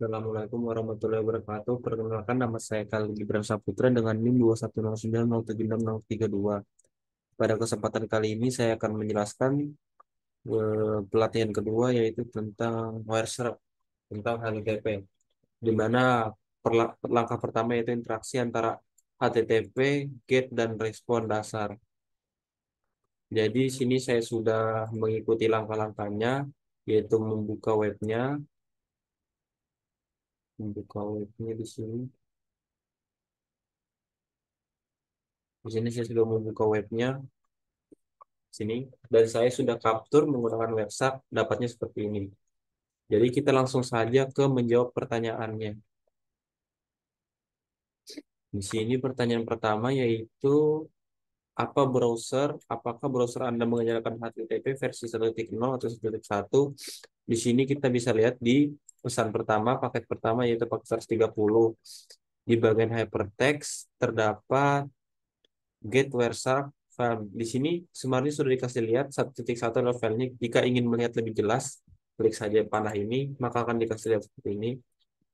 Assalamualaikum warahmatullahi wabarakatuh. Perkenalkan nama saya Khalid Gibran Saputra dengan NIM 21090760032. Pada kesempatan kali ini saya akan menjelaskan pelatihan kedua yaitu tentang Wireshark, tentang HTTP, di mana langkah pertama yaitu interaksi antara HTTP, GET, dan respon dasar. Jadi sini saya sudah mengikuti langkah-langkahnya, yaitu membuka webnya di sini. Di sini saya sudah membuka webnya sini dan saya sudah capture menggunakan website, dapatnya seperti ini. Jadi kita langsung saja ke menjawab pertanyaannya. Di sini pertanyaan pertama yaitu apakah browser Anda menggunakan HTTP versi 1.0 atau 1.1? Di sini kita bisa lihat di pesan pertama, paket pertama yaitu paket 130. Di bagian hypertext terdapat get where sharp file. Di sini sebenarnya sudah dikasih lihat 1.1 adalah filenya. Jika ingin melihat lebih jelas, klik saja panah ini, maka akan dikasih lihat seperti ini.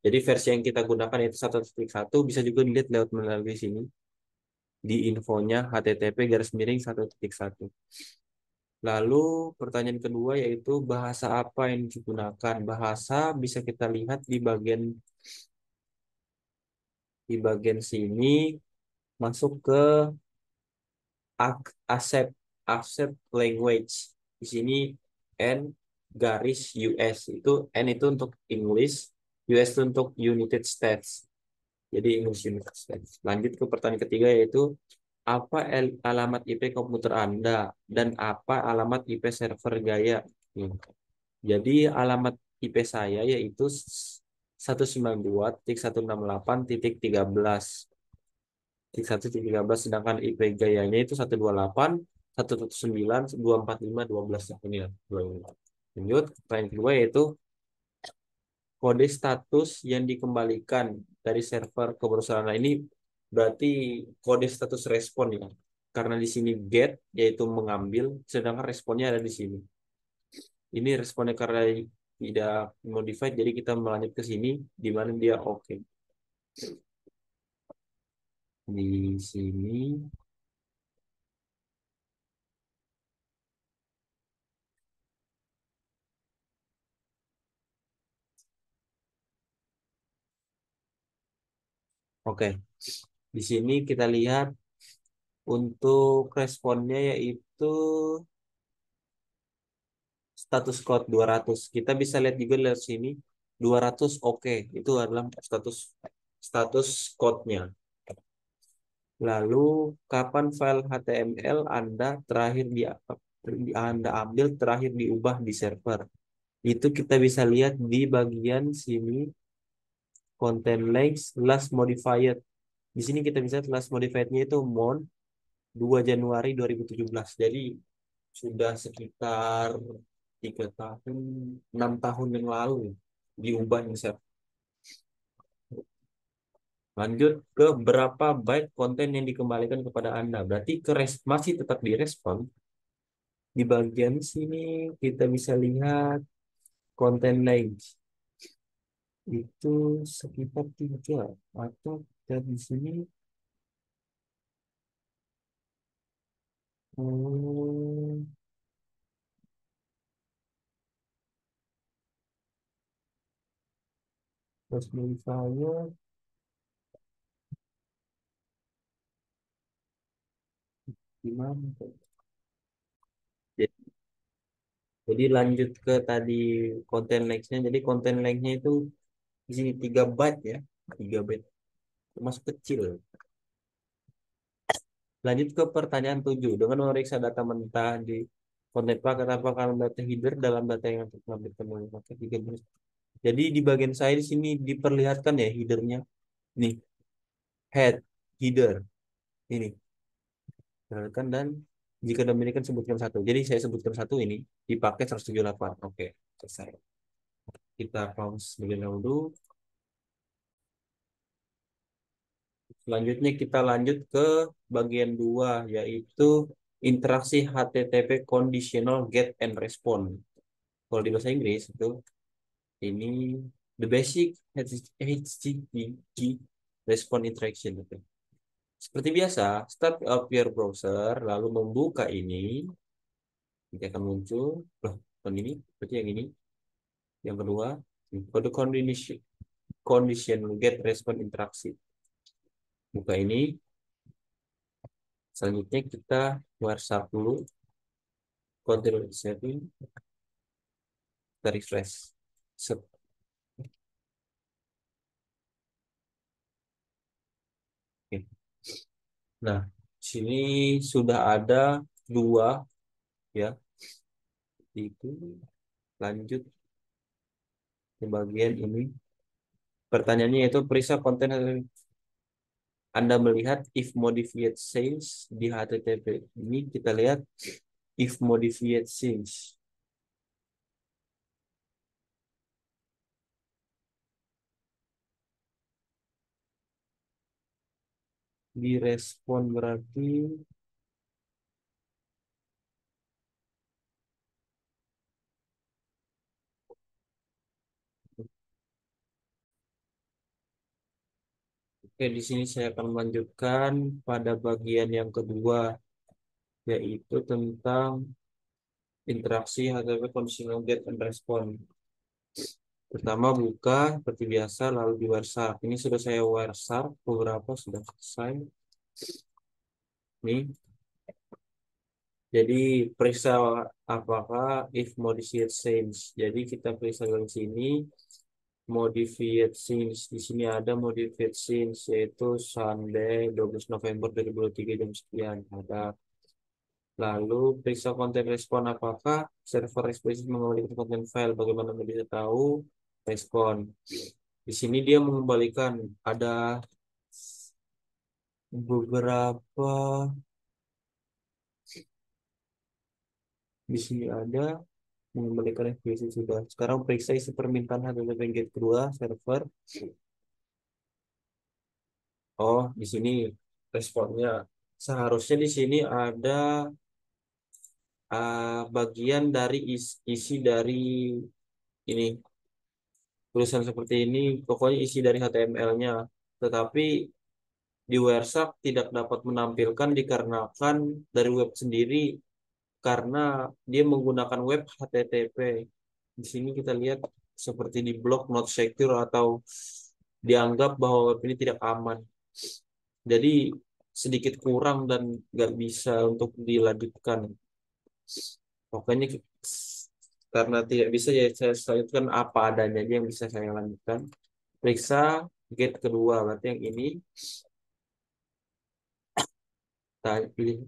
Jadi versi yang kita gunakan yaitu 1.1, bisa juga dilihat lewat melalui sini di infonya http garis miring 1.1. Lalu pertanyaan kedua yaitu bahasa apa yang digunakan. Bahasa bisa kita lihat di bagian sini, masuk ke accept accept language. Di sini N garis US, itu N itu untuk English, US itu untuk United States. Jadi English United States. Lanjut ke pertanyaan ketiga yaitu apa alamat IP komputer Anda dan apa alamat IP server Gaya. Hmm. Jadi alamat IP saya yaitu 192.168.13. 1.13, sedangkan IP gayanya itu 128, 119, 245, 12. Ini ya. Lanjut, pertanyaan kedua yaitu kode status yang dikembalikan dari server ke browser Anda ini berarti kode status respon ya. Karena di sini get yaitu mengambil, sedangkan responnya ada di sini. Ini responnya karena tidak modified, jadi kita melanjut ke sini di mana dia oke. Di sini, oke. Di sini kita lihat untuk responnya yaitu status code 200. Kita bisa lihat juga dari sini 200 oke. Itu adalah status status code-nya. Lalu kapan file HTML Anda ambil terakhir diubah di server? Itu kita bisa lihat di bagian sini content links last modified. Di sini kita bisa lihat last modified-nya itu 2 Januari 2017. Jadi sudah sekitar 3 tahun, 6 tahun yang lalu diubah ini, Chef. Lanjut ke berapa byte konten yang dikembalikan kepada Anda. Berarti masih tetap direspon. Di bagian sini kita bisa lihat konten length. Itu sekitar 3 atau dari sini hmm, terus modifier gimana tuh? Jadi lanjut ke tadi konten length-nya. Jadi konten length-nya itu di sini 3 byte ya. 3 byte. Termasuk kecil. Lanjut ke pertanyaan 7. Dengan memeriksa data mentah di konten paket, apakah data header dalam data yang terlampir memakai 13. Jadi di bagian saya di sini diperlihatkan ya headernya. Nih, head, header. Ini. Perhatikan dan jika demikian sebutkan satu. Jadi saya sebutkan satu ini dipakai 178. Oke, selesai. Kita pause terlebih dahulu. Selanjutnya kita lanjut ke bagian 2 yaitu interaksi HTTP conditional get and respond. Kalau di bahasa Inggris itu ini The basic HTTP response interaction. Oke. Seperti biasa, start up your browser, lalu membuka ini, nanti akan muncul, loh, bukan ini, berarti yang ini, yang kedua, kode condition get response interaksi. Buka ini, selanjutnya kita WhatsApp dulu, control setting, kita refresh. Set. Oke. Nah, sini sudah ada dua ya, itu lanjut ke bagian ini. Pertanyaannya itu periksa konten Anda melihat if modified change di HTTP. Ini kita lihat if modified change. Direspon berarti oke, di sini saya akan melanjutkan pada bagian yang kedua, yaitu tentang interaksi HTTP conditional get and respond. Pertama buka seperti biasa, lalu di WhatsApp. Ini sudah saya WhatsApp beberapa sudah selesai. Nih, jadi periksa apakah if modified change. Jadi kita periksa dari sini modified change. Di sini ada modified change yaitu Sunday 12 November 2023 jam sekian. Ada. Lalu periksa konten respon apakah server response mengembalikan konten file. Bagaimana Anda bisa tahu respon? Di sini dia mengembalikan ada beberapa, di sini ada mengembalikan FPC sudah. Sekarang periksa isi permintaan HTTP GET kedua server. Oh, di sini responnya. Seharusnya di sini ada bagian dari isi dari ini tulisan seperti ini. Pokoknya isi dari HTML-nya. Tetapi di WhatsApp tidak dapat menampilkan dikarenakan dari web sendiri karena dia menggunakan web HTTP. Di sini kita lihat seperti di blog not secure atau dianggap bahwa web ini tidak aman. Jadi sedikit kurang dan nggak bisa untuk dilanjutkan. Pokoknya karena tidak bisa ya saya lanjutkan apa adanya aja yang bisa saya lanjutkan. Periksa gate kedua berarti yang ini.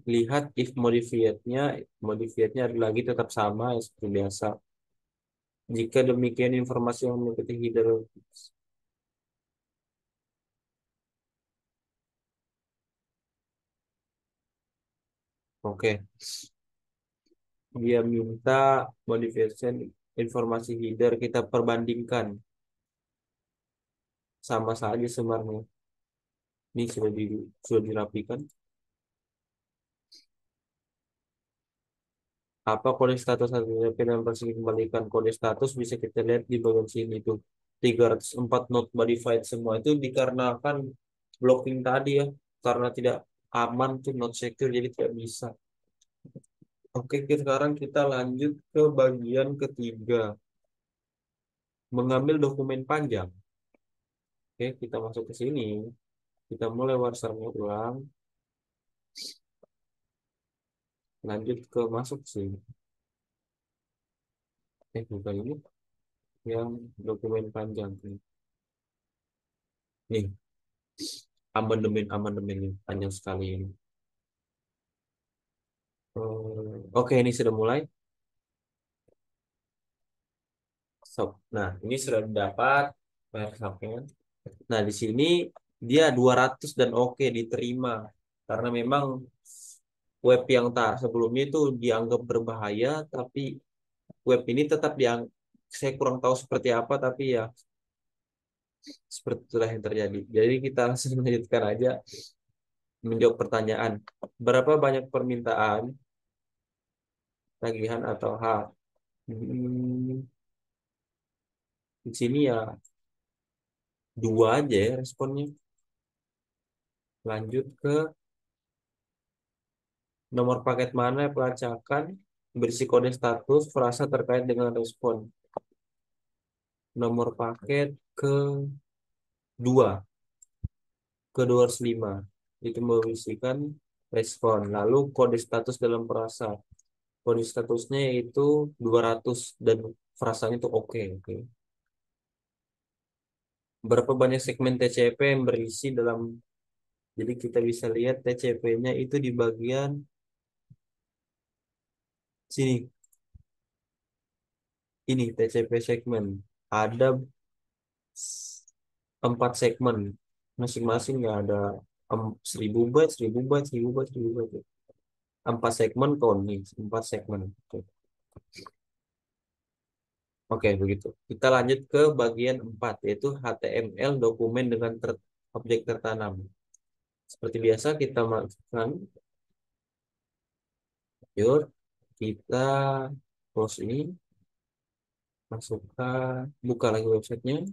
Lihat if modifiednya ada lagi tetap sama ya, seperti biasa. Jika demikian informasi yang mengikuti header. Oke, dia minta modification informasi header kita perbandingkan sama saja sebenarnya. Ini sudah dirapikan. Apa kode status HTTP dan versi kembalikan kode status bisa kita lihat di bagian sini itu 304 not modified semua itu dikarenakan blocking tadi ya, karena tidak aman tuh not secure jadi tidak bisa. Oke, sekarang kita lanjut ke bagian ketiga, mengambil dokumen panjang. Oke, kita masuk ke sini, kita mulai WhatsApp ulang, lanjut ke masuk sini. Bukan ini yang dokumen panjang nih, amandemen ini panjang sekali ini. Oke, ini sudah mulai. Nah, ini sudah dapat WhatsApp-nya. Nah, di sini dia 200 dan oke diterima. Karena memang web yang tak sebelumnya itu dianggap berbahaya, tapi web ini tetap saya kurang tahu seperti apa, tapi ya seperti itulah yang terjadi. Jadi kita langsung melanjutkan aja menjawab pertanyaan. Berapa banyak permintaan tagihan atau hak? Hmm, di sini ya Dua aja ya responnya. Lanjut ke nomor paket mana pelacakan berisi kode status frasa terkait dengan respon. Nomor paket ke dua ke 205 itu berisikan respon. Lalu kode status dalam frasa. Kode statusnya yaitu 200 dan frasanya itu oke. Oke. Berapa banyak segmen TCP yang berisi dalam, jadi kita bisa lihat TCP-nya itu di bagian sini. Ini TCP segmen. Ada 4 segmen. Masing-masing ya ada 1000 byte, 1000 byte, 1000 byte, 1000 byte. 4 segmen kok nih, 4 segmen. Oke, oke, begitu. Kita lanjut ke bagian 4, yaitu HTML dokumen dengan objek tertanam. Seperti biasa kita masukkan, yuk, kita close ini, masukkan, buka lagi websitenya,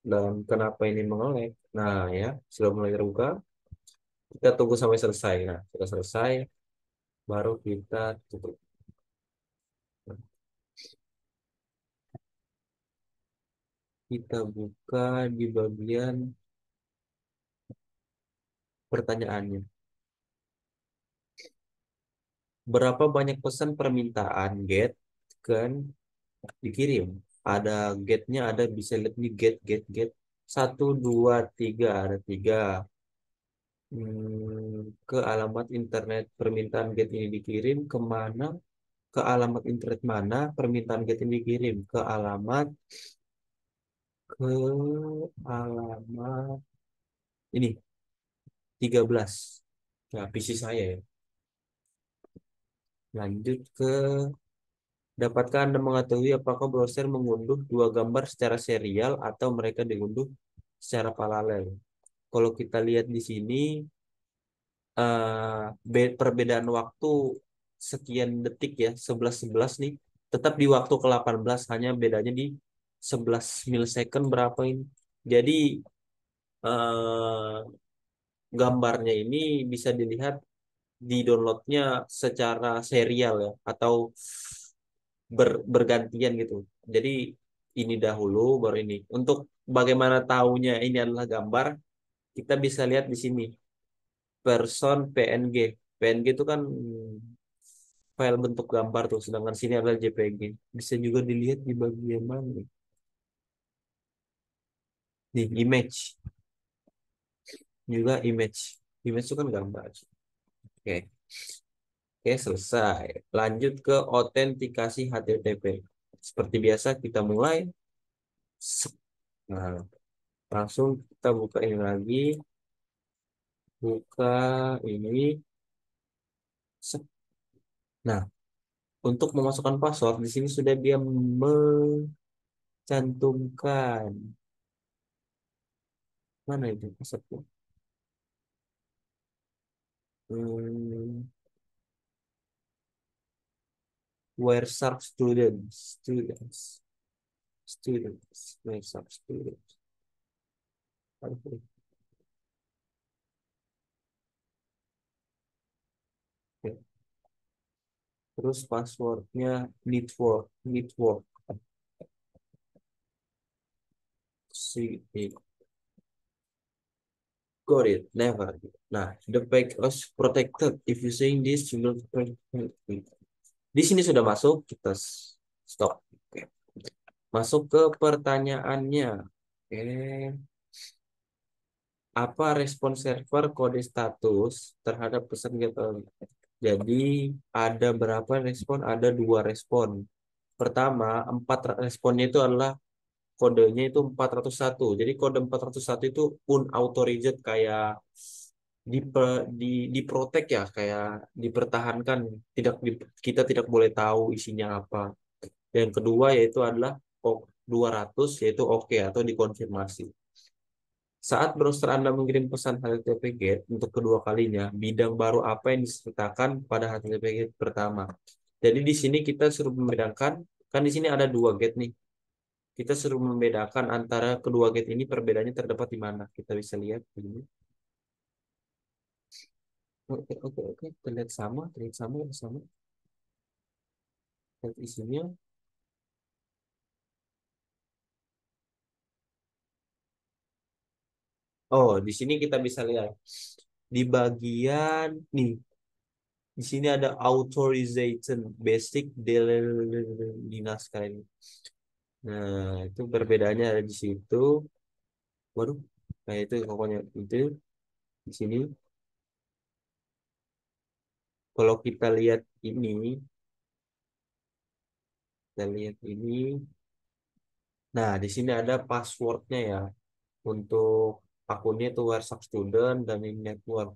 dan kenapa ini mengelek. Nah ya, sudah mulai terbuka. Kita tunggu sampai selesai. Nah, sudah selesai, baru kita tutup. Kita buka di bagian pertanyaannya. Berapa banyak pesan permintaan get kan dikirim? Ada getnya, ada bisa lihat nih get. 1, 2, 3, ada 3. Ke alamat internet permintaan get ini dikirim kemana? Ke alamat internet mana permintaan get ini dikirim? Ke alamat ini 13. Nah, PC saya ya. Lanjut ke, dapatkah Anda mengetahui apakah browser mengunduh dua gambar secara serial atau mereka diunduh secara paralel? Kalau kita lihat di sini, perbedaan waktu sekian detik ya, 11-11 nih, tetap di waktu ke-18, hanya bedanya di 11 milsecond berapa ini. Jadi eh, gambarnya ini bisa dilihat di downloadnya secara serial ya, atau bergantian gitu. Jadi ini dahulu baru ini. Untuk bagaimana tahunya ini adalah gambar, kita bisa lihat di sini person PNG. PNG itu kan file bentuk gambar tuh, sedangkan sini adalah JPG. Bisa juga dilihat di bagian mana nih? Nih, image. Juga image. Image itu kan gambar. Oke. Oke, selesai. Lanjut ke autentikasi HTTP. Seperti biasa kita mulai. Nah, langsung kita buka ini lagi. Buka ini. Nah, untuk memasukkan password di sini sudah dia mencantumkan, mana itu passwordnya? Hmm, where sharp where sharp students. Oke. Terus passwordnya network see it. Got it, never. Nah, the package protected. If you saying this, you will protect. Di sini sudah masuk, kita stop. Oke. Masuk ke pertanyaannya. Oke. Apa respon server kode status terhadap pesan GET? Jadi ada berapa respon? Ada 2 respon. Pertama, 4 responnya itu adalah kodenya itu 401. Jadi kode 401 itu unauthorized, kayak di protect ya, kayak dipertahankan, tidak kita tidak boleh tahu isinya apa. Yang kedua yaitu adalah 200, yaitu oke atau dikonfirmasi. Saat browser Anda mengirim pesan HTTP GET untuk kedua kalinya, bidang baru apa yang disertakan pada HTTP GET pertama? Jadi di sini kita suruh membedakan, kan di sini ada dua GET nih. Kita suruh membedakan antara kedua GET ini perbedaannya terdapat di mana. Kita bisa lihat ini. Oke, oke, oke. Terlihat sama, sama. Lihat isinya. Oh, di sini kita bisa lihat di bagian nih. Di sini ada authorization basic dinas ini. Nah, itu perbedaannya ada di situ. Waduh, nah itu pokoknya itu di sini. Kalau kita lihat ini. Nah, di sini ada passwordnya ya untuk akunnya itu WhatsApp Student dan ini network.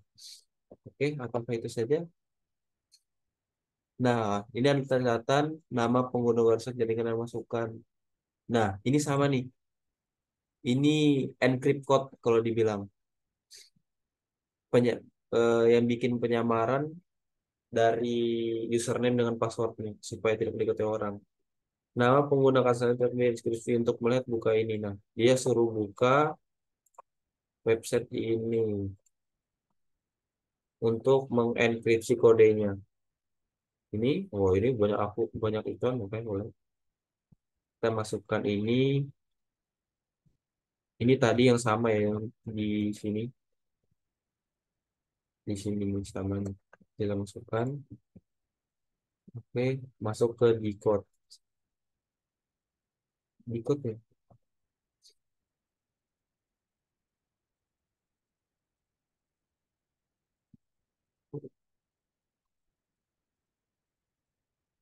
Oke, apakah itu saja? Nah, ini ada catatan nama pengguna WhatsApp jaringan yang masukkan. Nah, ini sama nih. Ini encrypt code kalau dibilang Penya- yang bikin penyamaran dari username dengan passwordnya supaya tidak diketahui orang. Nama pengguna kasar deskripsi untuk melihat buka ini. Nah, dia suruh buka website ini untuk mengenkripsi kodenya. Ini, oh ini banyak iklan, makanya boleh. Kita masukkan ini. Ini tadi yang sama ya, yang di sini, di sini sama nih. Kita masukkan. Oke, masuk ke decode. Decode ya.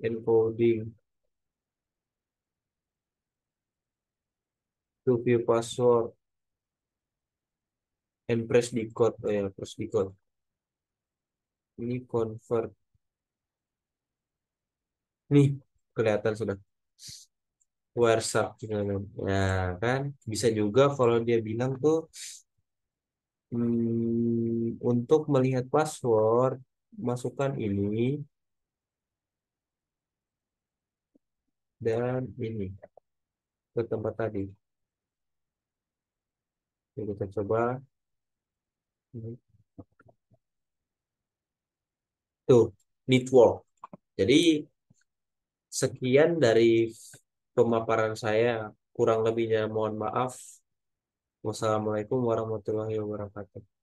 Encoding to view password and press decode. Oh ya, press decode. Ini convert. Nih, kelihatan sudah. WhatsApp juga kan. Ya kan, bisa juga kalau dia bilang tuh untuk melihat password, masukkan ini dan ini ke tempat tadi. Jadi kita coba. Ini. Tuh, network. Jadi sekian dari pemaparan saya. Kurang lebihnya mohon maaf. Wassalamualaikum warahmatullahi wabarakatuh.